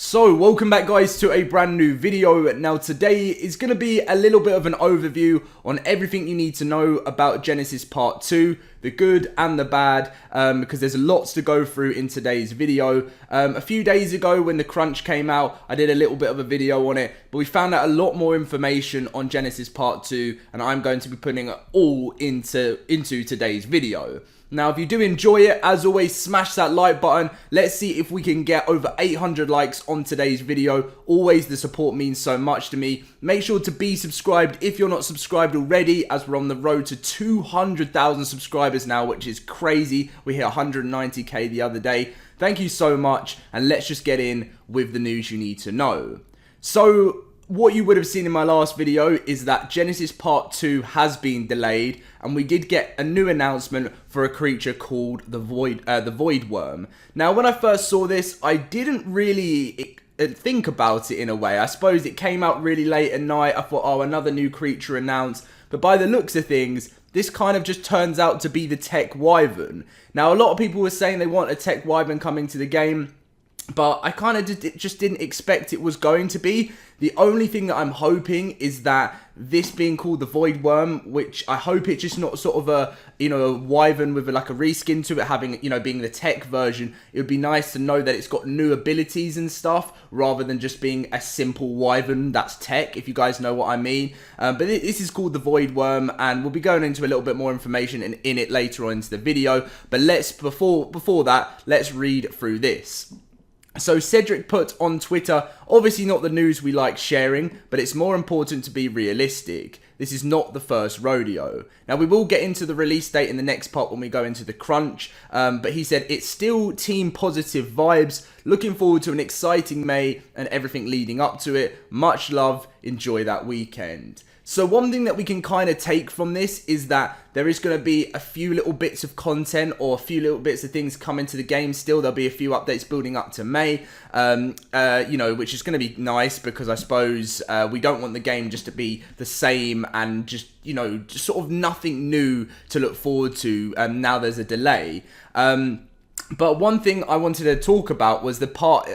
So, welcome back guys to a brand new video. Now today is going to be a little bit of an overview on everything you need to know about Genesis Part 2, the good and the bad, because there's lots to go through in today's video. A few days ago when the crunch came out, I did a little bit of a video on it, but we found out a lot more information on Genesis Part 2, and I'm going to be putting it all into today's video. Now, if you do enjoy it, as always, smash that like button. Let's see if we can get over 800 likes on today's video. Always, the support means so much to me. Make sure to be subscribed if you're not subscribed already, as we're on the road to 200,000 subscribers now, which is crazy. We hit 190k the other day. Thank you so much, and let's just get in with the news you need to know. So, what you would have seen in my last video is that Genesis Part 2 has been delayed, and we did get a new announcement for a creature called the Void Worm. Now, when I first saw this, I didn't really think about it in a way. I suppose it came out really late at night. I thought, oh, another new creature announced. But by the looks of things, this kind of just turns out to be the Tech Wyvern. Now, a lot of people were saying they want a Tech Wyvern coming to the game, but I kind of just didn't expect it was going to be. The only thing that I'm hoping is that this being called the Void Worm, which I hope it's just not sort of a, a wyvern with like a reskin to it, having, being the tech version. It would be nice to know that it's got new abilities and stuff, rather than just being a simple wyvern that's tech, if you guys know what I mean. But this is called the Void Worm, and we'll be going into a little bit more information in it later on into the video. But before that, let's read through this. So Cedric put on Twitter, obviously not the news we like sharing, but it's more important to be realistic. This is not the first rodeo. Now, we will get into the release date in the next part when we go into the crunch, but he said it's still team positive vibes, looking forward to an exciting May and everything leading up to it. Much love, enjoy that weekend. So one thing that we can kind of take from this is that there is going to be a few little bits of content or a few little bits of things coming to the game still. There'll be a few updates building up to May, which is going to be nice, because I suppose we don't want the game just to be the same and just sort of nothing new to look forward to now there's a delay. But one thing I wanted to talk about was the part,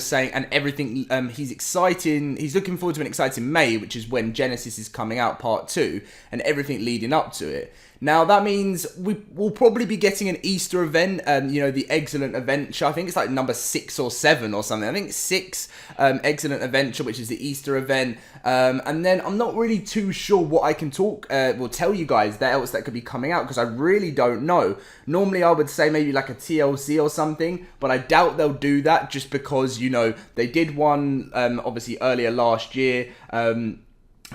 saying, and everything, he's looking forward to an exciting May, which is when Genesis is coming out, Part 2, and everything leading up to it. Now, that means we'll probably be getting an Easter event, the Excellent Adventure. I think it's like number 6 or 7 or something. I think it's 6, Excellent Adventure, which is the Easter event. And then I'm not really too sure what I can tell you guys that else that could be coming out, because I really don't know. Normally, I would say maybe like a TLC or something, but I doubt they'll do that, just because, they did one, obviously, earlier last year.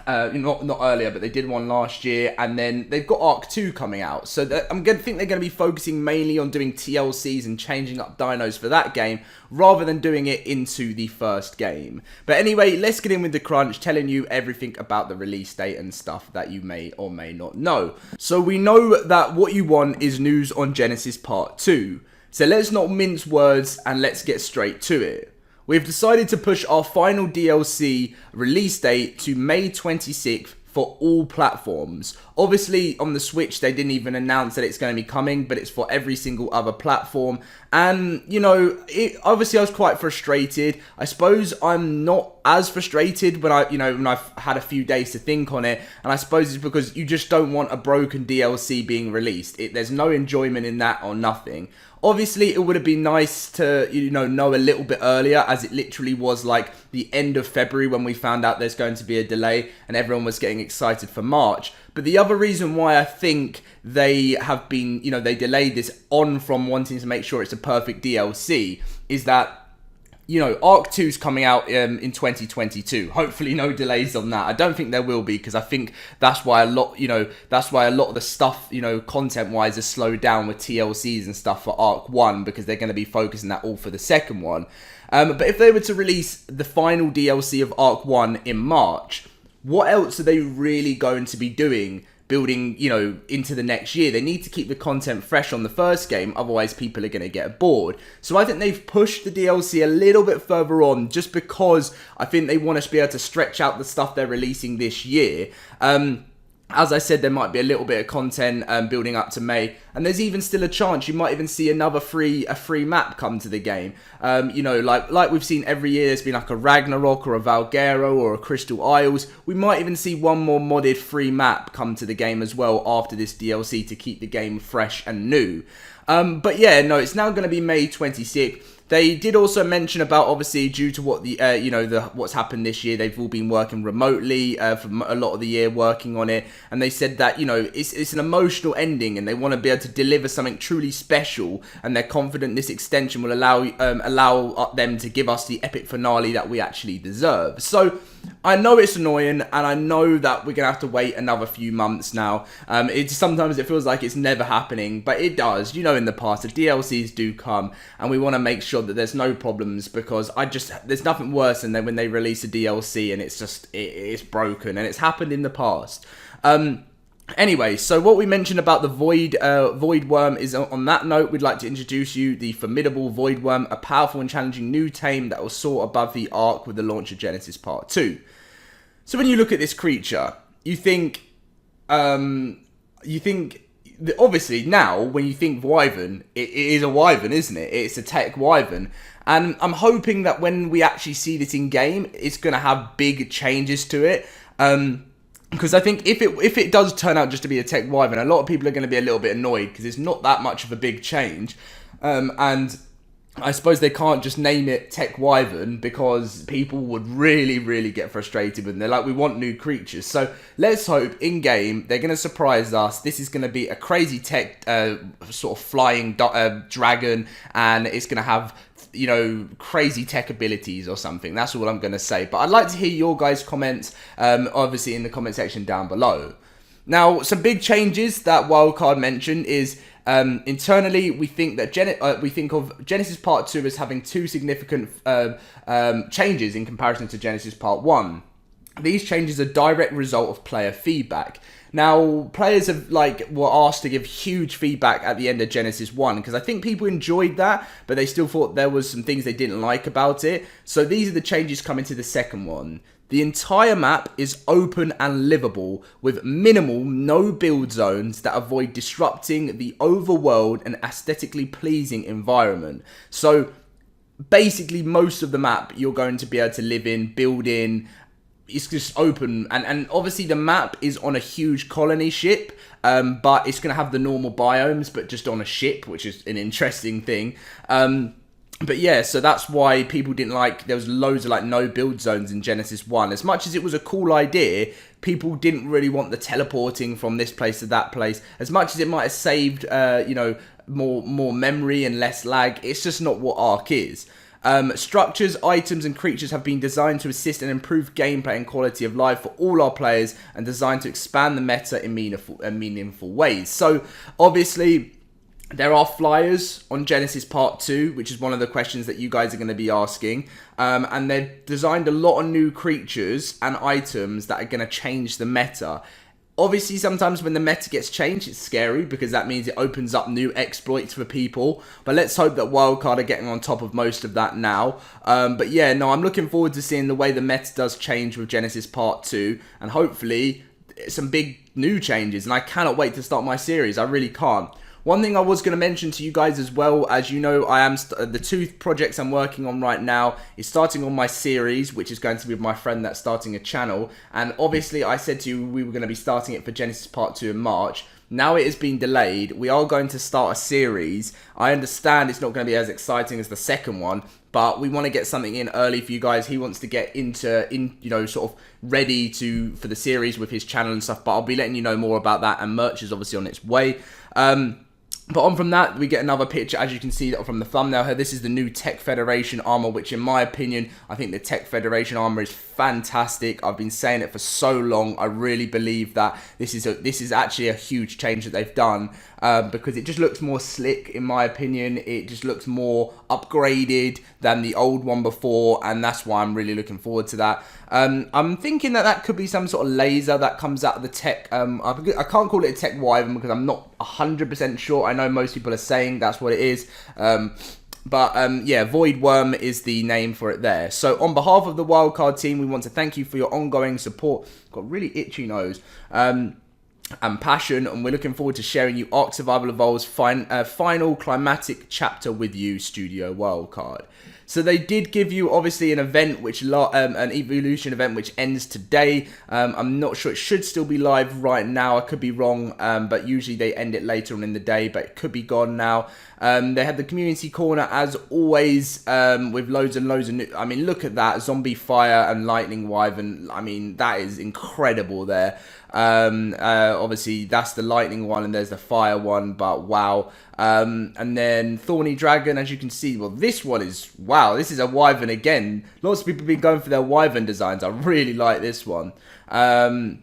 Not earlier, but they did one last year, and then they've got Ark 2 coming out. So I'm going to think they're going to be focusing mainly on doing TLCs and changing up dinos for that game, rather than doing it into the first game. But anyway, let's get in with the crunch, telling you everything about the release date and stuff that you may or may not know. So we know that what you want is news on Genesis Part 2. So let's not mince words and let's get straight to it. We've decided to push our final DLC release date to May 26th for all platforms. Obviously, on the Switch, they didn't even announce that it's going to be coming, but it's for every single other platform. And, obviously I was quite frustrated. I suppose I'm not as frustrated when I've had a few days to think on it. And I suppose it's because you just don't want a broken DLC being released. There's no enjoyment in that or nothing. Obviously, it would have been nice to, know a little bit earlier, as it literally was like the end of February when we found out there's going to be a delay and everyone was getting excited for March. But the other reason why I think they have been, they delayed this on from wanting to make sure it's a perfect DLC is that, Ark 2 is coming out in 2022. Hopefully no delays on that. I don't think there will be, because I think that's why a lot of the stuff, content-wise, is slowed down with TLCs and stuff for Ark 1, because they're going to be focusing that all for the second one. But if they were to release the final DLC of Ark 1 in March, what else are they really going to be doing building, into the next year? They need to keep the content fresh on the first game, otherwise people are going to get bored. So I think they've pushed the DLC a little bit further on, just because I think they want to be able to stretch out the stuff they're releasing this year. As I said, there might be a little bit of content building up to May, and there's even still a chance you might even see another free map come to the game. You know, like we've seen every year, there's been like a Ragnarok or a Valguero or a Crystal Isles. We might even see one more modded free map come to the game as well after this DLC to keep the game fresh and new. But yeah, no, it's now going to be May 26th. They did also mention about, obviously, due to what the what's happened this year, they've all been working remotely for a lot of the year, working on it, and they said that, you know, it's an emotional ending, and they want to be able to deliver something truly special, and they're confident this extension will allow them to give us the epic finale that we actually deserve. So I know it's annoying, and I know that we're gonna have to wait another few months now. Sometimes it feels like it's never happening, but it does. You know, in the past, the DLCs do come, and we want to make sure that there's no problems, because there's nothing worse than when they release a DLC and it's broken, and it's happened in the past. Anyway, so what we mentioned about the Void Worm is, on that note, we'd like to introduce you the formidable Void Worm, a powerful and challenging new tame that will soar above the Ark with the launch of Genesis Part 2. So when you look at this creature, you think obviously now when you think Wyvern, it is a Wyvern, isn't it? It's a tech Wyvern. And I'm hoping that when we actually see this in game, it's going to have big changes to it. Because I think if it does turn out just to be a tech Wyvern, a lot of people are going to be a little bit annoyed because it's not that much of a big change. And I suppose they can't just name it Tech Wyvern, because people would really, really get frustrated with them. They're like, we want new creatures. So let's hope in-game they're going to surprise us. This is going to be a crazy tech sort of flying dragon, and it's going to have, you know, crazy tech abilities or something. That's all I'm going to say. But I'd like to hear your guys' comments, obviously in the comment section down below. Now, some big changes that Wildcard mentioned is, internally, we think that we think of Genesis Part 2 as having two significant changes in comparison to Genesis Part 1. These changes are a direct result of player feedback. Now, players were asked to give huge feedback at the end of Genesis 1, because I think people enjoyed that, but they still thought there was some things they didn't like about it. So these are the changes coming to the second one. The entire map is open and livable, with minimal no build zones that avoid disrupting the overworld and aesthetically pleasing environment. So basically most of the map you're going to be able to live in, build in. It's just open, and obviously the map is on a huge colony ship, but it's going to have the normal biomes, but just on a ship, which is an interesting thing. But yeah, so that's why people didn't like, there was loads of no build zones in Genesis 1. As much as it was a cool idea, people didn't really want the teleporting from this place to that place. As much as it might have saved, you know, more memory and less lag, it's just not what Ark is. Structures, items and creatures have been designed to assist and improve gameplay and quality of life for all our players, and designed to expand the meta in meaningful ways. So obviously there are flyers on Genesis Part 2, which is one of the questions that you guys are going to be asking. And they've designed a lot of new creatures and items that are going to change the meta. Obviously, sometimes when the meta gets changed, it's scary, because that means it opens up new exploits for people. But let's hope that Wildcard are getting on top of most of that now. But yeah, no, I'm looking forward to seeing the way the meta does change with Genesis Part 2. And hopefully, some big new changes. And I cannot wait to start my series. I really can't. One thing I was going to mention to you guys as well, as you know, I am the two projects I'm working on right now is starting on my series, which is going to be with my friend that's starting a channel. And obviously, I said to you we were going to be starting it for Genesis Part 2 in March. Now it has been delayed. We are going to start a series. I understand it's not going to be as exciting as the second one, but we want to get something in early for you guys. He wants to get you know, sort of ready for the series with his channel and stuff. But I'll be letting you know more about that, and merch is obviously on its way. But on from that, we get another picture, as you can see from the thumbnail here. This is the new Tech Federation armor, which in my opinion, I think the Tech Federation armor is fantastic. I've been saying it for so long. I really believe that this is actually a huge change that they've done, because it just looks more slick, in my opinion. It just looks more upgraded than the old one before, and that's why I'm really looking forward to that. I'm thinking that could be some sort of laser that comes out of the tech. I can't call it a tech Wyvern because I'm not 100% sure. I know most people are saying that's what it is. But yeah, Void Worm is the name for it there. So on behalf of the Wildcard team, we want to thank you for your ongoing support. Got a really itchy nose. and passion, and we're looking forward to sharing you Ark Survival Evolved's final climatic chapter with you, Studio Wildcard. So they did give you, obviously, an event, an evolution event, which ends today. I'm not sure, it should still be live right now, I could be wrong, but usually they end it later on in the day, but it could be gone now. They had the community corner, as always, with loads and loads of new, I mean, look at that, zombie fire and lightning wyvern, I mean, that is incredible there. Obviously that's the lightning one and there's the fire one, but wow. And then thorny dragon, as you can see, well, this one is, wow, this is a wyvern again. Lots of people have been going for their wyvern designs. I really like this one. And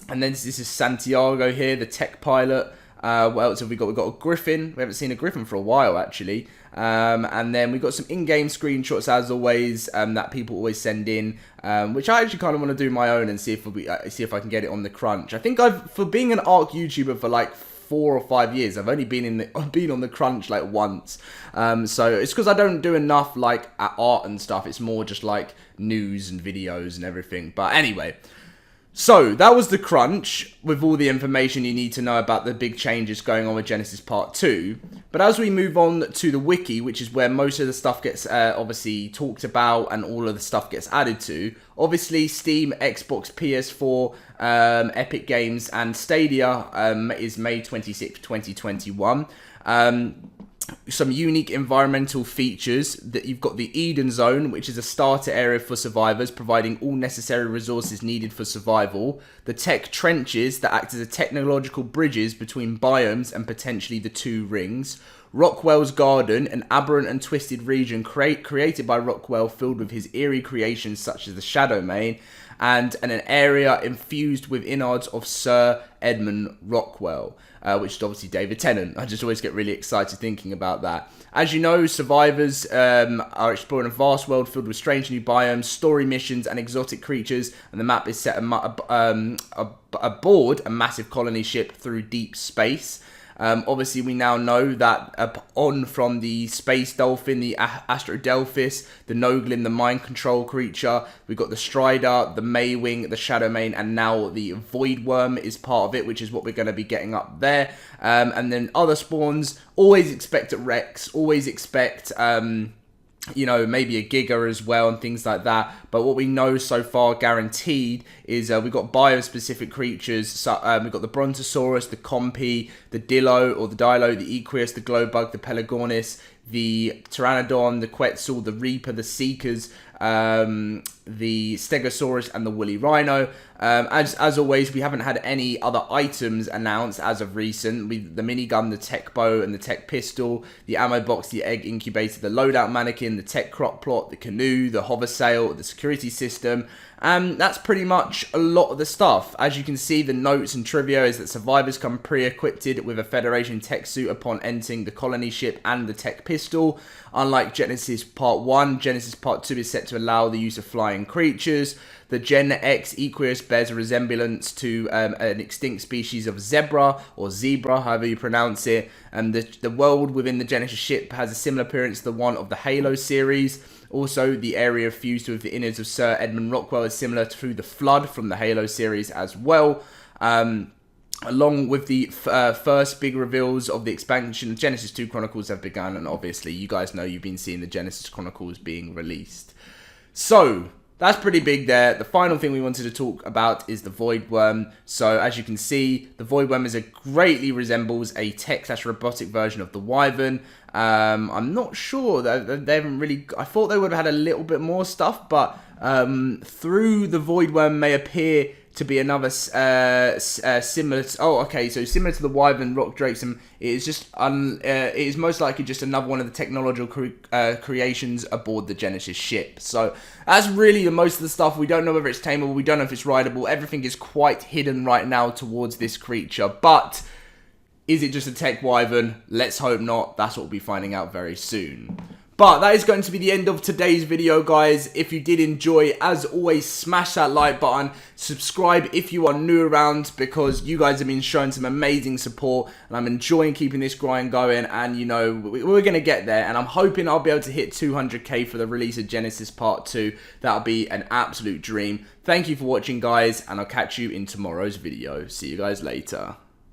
then this is Santiago here, the tech pilot. What else have we got? We've got a griffin. We haven't seen a griffin for a while, actually. And then we've got some in-game screenshots, as always, that people always send in, which I actually kind of want to do my own and see if I can get it on the crunch. I think for being an Ark YouTuber for like 4 or 5 years, I've only been on the crunch like once. So it's because I don't do enough like art and stuff. It's more just like news and videos and everything. But anyway. So, that was the crunch, with all the information you need to know about the big changes going on with Genesis Part 2. But as we move on to the wiki, which is where most of the stuff gets obviously talked about and all of the stuff gets added to, obviously Steam, Xbox, PS4, Epic Games and Stadia is May 26th, 2021. Some unique environmental features, that you've got the Eden Zone, which is a starter area for survivors, providing all necessary resources needed for survival. The tech trenches that act as technological bridges between biomes and potentially the two rings. Rockwell's Garden, an aberrant and twisted region created by Rockwell, filled with his eerie creations such as the Shadow Main, and an area infused with innards of Sir Edmund Rockwell, which is obviously David Tennant. I just always get really excited thinking about that. As you know, survivors are exploring a vast world filled with strange new biomes, story missions, and exotic creatures, and the map is set aboard a massive colony ship through deep space. Obviously, we now know that on from the Space Dolphin, the Astrodelphis, the Noglin, the Mind Control creature, we've got the Strider, the Maywing, the Shadow Main, and now the Void Worm is part of it, which is what we're going to be getting up there. And then other spawns, always expect Rex, always expect... you know, maybe a Giga as well and things like that. But what we know so far guaranteed is we've got biome-specific creatures. So, we've got the Brontosaurus, the Compy, the Dilo, the Equius, the Glowbug, the Pelagornis, the Pteranodon, the Quetzal, the Reaper, the Seekers, the Stegosaurus, and the Woolly Rhino. As always, we haven't had any other items announced as of recent. The minigun, the tech bow, and the tech pistol, the ammo box, the egg incubator, the loadout mannequin, the tech crock plot, the canoe, the hover sail, the security system. That's pretty much a lot of the stuff. As you can see, the notes and trivia is that survivors come pre-equipped with a Federation tech suit upon entering the colony ship and the tech pistol. Unlike Genesis Part 1, Genesis Part 2 is set to allow the use of flying creatures. The Gen X Equius bears a resemblance to an extinct species of zebra, or zebra, however you pronounce it. And the world within the Genesis ship has a similar appearance to the one of the Halo series. Also, the area fused with the innards of Sir Edmund Rockwell is similar to the Flood from the Halo series as well. Along with the first big reveals of the expansion, Genesis 2 Chronicles have begun, and obviously you guys know you've been seeing the Genesis Chronicles being released. So, that's pretty big there. The final thing we wanted to talk about is the Void Worm. So, as you can see, the Void Worm greatly resembles a tech/robotic version of the Wyvern. I'm not sure, they haven't really... I thought they would have had a little bit more stuff, but through the Void Worm may appear to be another similar to, similar to the Wyvern Rock Drakes, and it is just it is most likely just another one of the technological creations aboard the Genesis ship. So that's really the most of the stuff. We don't know whether it's tameable, we don't know if it's rideable. Everything is quite hidden right now towards this creature, but is it just a tech Wyvern? Let's hope not. That's what we'll be finding out very soon. But that is going to be the end of today's video, guys. If you did enjoy, as always, smash that like button. Subscribe if you are new around, because you guys have been showing some amazing support. And I'm enjoying keeping this grind going. And, you know, we're going to get there. And I'm hoping I'll be able to hit 200k for the release of Genesis Part 2. That'll be an absolute dream. Thank you for watching, guys. And I'll catch you in tomorrow's video. See you guys later.